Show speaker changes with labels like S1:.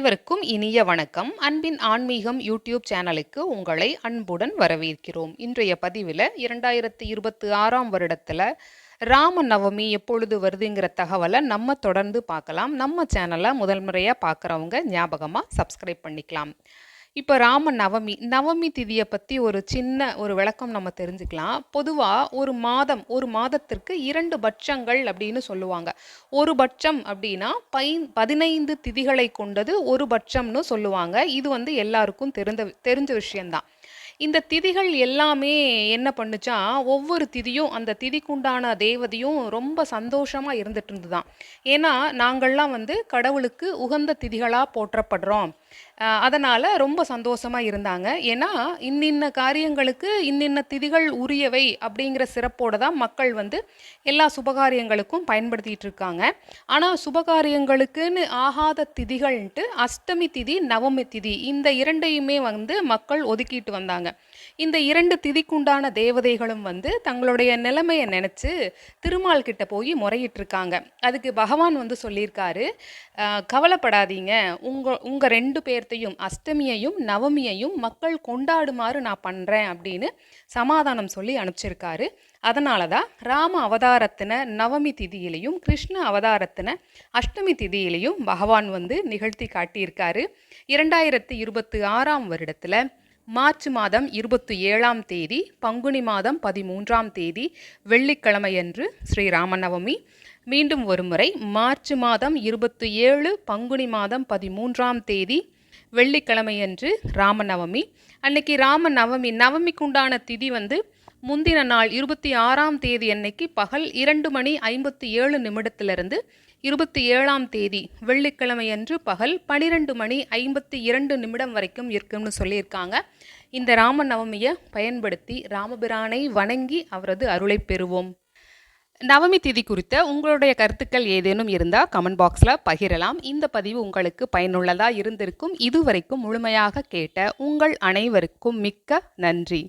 S1: அனைவருக்கும் இனிய வணக்கம். அன்பின் ஆன்மீகம் யூடியூப் சேனலுக்கு உங்களை அன்புடன் வரவேற்கிறோம். இன்றைய பதிவில் 2026ஆம் வருடத்தில் ராம நவமி எப்பொழுது வருதுங்கிற தகவலை நம்ம தொடர்ந்து பார்க்கலாம். நம்ம சேனலை முதல் முறையாக பார்க்குறவங்க ஞாபகமாக சப்ஸ்கிரைப் பண்ணிக்கலாம். இப்போ ராம நவமி நவமி திதியை பற்றி ஒரு விளக்கம் நம்ம தெரிஞ்சுக்கலாம். பொதுவாக ஒரு மாதத்திற்கு 2 பட்சங்கள் அப்படின்னு சொல்லுவாங்க. ஒரு பட்சம் அப்படின்னா 15 திதிகளை கொண்டது ஒரு பட்சம்னு சொல்லுவாங்க. இது எல்லாருக்கும் தெரிஞ்ச விஷயம்தான். இந்த திதிகள் எல்லாமே என்ன பண்ணுச்சா, ஒவ்வொரு திதியும் அந்த திதிக்குண்டான தேவதையும் ரொம்ப சந்தோஷமாக இருந்துட்டு இருந்துதான். ஏன்னா நாங்கள்லாம் கடவுளுக்கு உகந்த திதிகளாக போற்றப்படுறோம். அதனால் ரொம்ப சந்தோஷமாக இருந்தாங்க. ஏன்னா இன்னின்ன காரியங்களுக்கு இன்னின்ன திதிகள் உரியவை அப்படிங்கிற சிறப்போடு தான் மக்கள் எல்லா சுபகாரியங்களுக்கும் பயன்படுத்திகிட்டு இருக்காங்க. ஆனால் சுபகாரியங்களுக்குன்னு ஆகாத திதிகள்ன்ட்டு அஷ்டமி திதி, நவமி திதி இந்த இரண்டையுமே மக்கள் ஒதுக்கிட்டு வந்தாங்க. இந்த 2 திதிக்குண்டான தேவதைகளும் தங்களுடைய நிலைமையை நினச்சி திருமால் கிட்ட போய் முறையிட்டு இருக்காங்க. அதுக்கு பகவான் சொல்லியிருக்காரு, கவலைப்படாதீங்க, உங்கள் 2 பேர்த்தையும் அஷ்டமியையும் நவமியையும் மக்கள் கொண்டாடுமாறு நான் பண்ணுறேன் அப்படின்னு சமாதானம் சொல்லி அனுப்பிச்சிருக்காரு. அதனால தான் ராம அவதாரத்தின நவமி திதியிலையும் கிருஷ்ண அவதாரத்தின அஷ்டமி திதியிலையும் பகவான் நிகழ்த்தி காட்டியிருக்காரு. 2026ஆம் வருடத்தில் மார்ச் மாதம் 27ஆம் தேதி பங்குனி மாதம் 13ஆம் தேதி வெள்ளிக்கிழமையன்று ஸ்ரீராமநவமி. மீண்டும் ஒருமுறை மார்ச் மாதம் 27 பங்குனி மாதம் 13ஆம் தேதி வெள்ளிக்கிழமையன்று ராமநவமி. அன்னைக்கு நவமிக்குண்டான திதி முந்தின நாள் 26ஆம் தேதி அன்னைக்கு பகல் 2:57 27ஆம் தேதி வெள்ளிக்கிழமையன்று பகல் 12:52 வரைக்கும் இருக்கும்னு சொல்லியிருக்காங்க. இந்த ராம நவமியை பயன்படுத்தி ராமபிரானை வணங்கி அவரது அருளை பெறுவோம். நவமி திதி குறித்த உங்களுடைய கருத்துக்கள் ஏதேனும் இருந்தால் கமெண்ட் பாக்ஸில் பகிரலாம். இந்த பதிவு உங்களுக்கு பயனுள்ளதாக இருந்திருக்கும். இதுவரைக்கும் முழுமையாக கேட்ட உங்கள் அனைவருக்கும் மிக்க நன்றி.